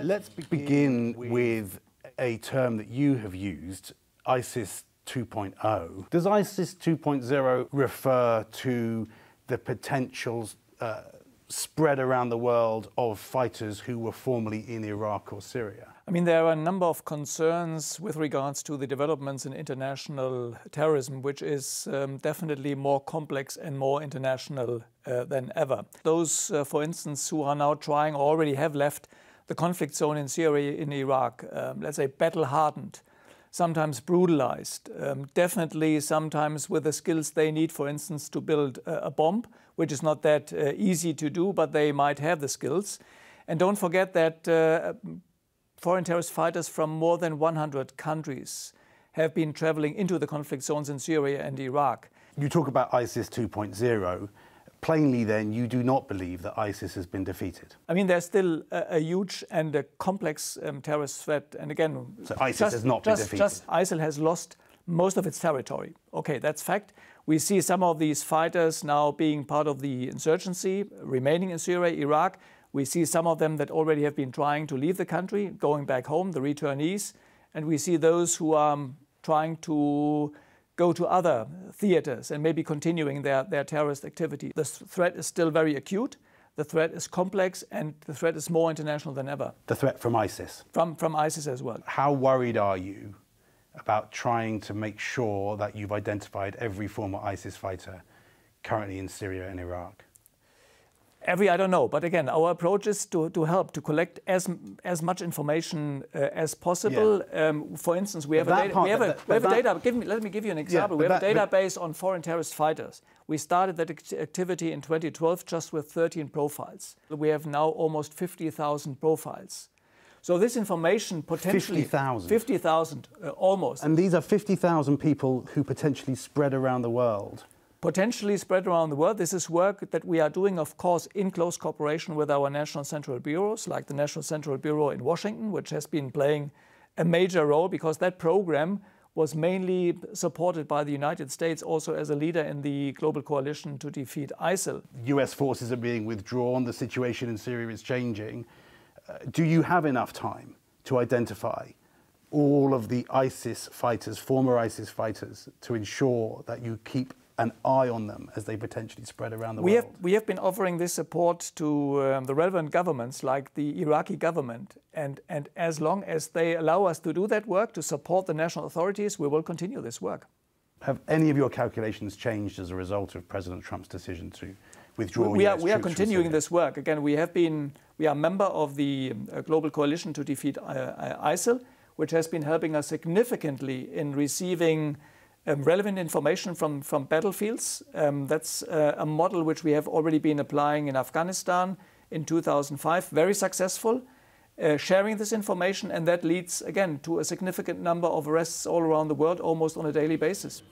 Let's begin with a term that you have used, ISIS 2.0. Does ISIS 2.0 refer to the potential spread around the world of fighters who were formerly in Iraq or Syria? I mean, there are a number of concerns with regards to the developments in international terrorism, which is definitely more complex and more international than ever. Those, for instance, who are now trying or already have left the conflict zone in Syria, in Iraq, let's say battle-hardened, sometimes brutalized, definitely sometimes with the skills they need, for instance, to build a bomb, which is not that easy to do, but they might have the skills. And don't forget that foreign terrorist fighters from more than 100 countries have been traveling into the conflict zones in Syria and Iraq. You talk about ISIS 2.0. Plainly, then, you do not believe that ISIS has been defeated. I mean, there's still a huge and a complex terrorist threat. And again, so ISIS has not been defeated. Just ISIL has lost most of its territory. Okay, that's fact. We see some of these fighters now being part of the insurgency, remaining in Syria, Iraq. We see some of them that already have been trying to leave the country, going back home, the returnees. And we see those who are trying to go to other theaters and maybe continuing their terrorist activity. The threat is still very acute, the threat is complex, and the threat is more international than ever. The threat from ISIS? From ISIS as well. How worried are you about trying to make sure that you've identified every former ISIS fighter currently in Syria and Iraq? I don't know. But again, our approach is to help, to collect as much information as possible. Yeah. For instance, we have a data. Let me give you an example. Yeah, we have a database on foreign terrorist fighters. We started that activity in 2012 just with 13 profiles. We have now almost 50,000 profiles. So this information potentially... 50,000? 50,000, almost. And these are 50,000 people who potentially spread around the world? Potentially spread around the world. This is work that we are doing, of course, in close cooperation with our national central bureaus, like the National Central Bureau in Washington, which has been playing a major role because that program was mainly supported by the United States also as a leader in the global coalition to defeat ISIL. US forces are being withdrawn. The situation in Syria is changing. Do you have enough time to identify all of the ISIS fighters, former ISIS fighters, to ensure that you keep an eye on them as they potentially spread around the world? We have been offering this support to the relevant governments like the Iraqi government. And as long as they allow us to do that work, to support the national authorities, we will continue this work. Have any of your calculations changed as a result of President Trump's decision to withdraw We are continuing this work. Again, we are a member of the global coalition to defeat ISIL, which has been helping us significantly in receiving relevant information from battlefields. That's a model which we have already been applying in Afghanistan in 2005, very successful, sharing this information, and that leads, again, to a significant number of arrests all around the world, almost on a daily basis.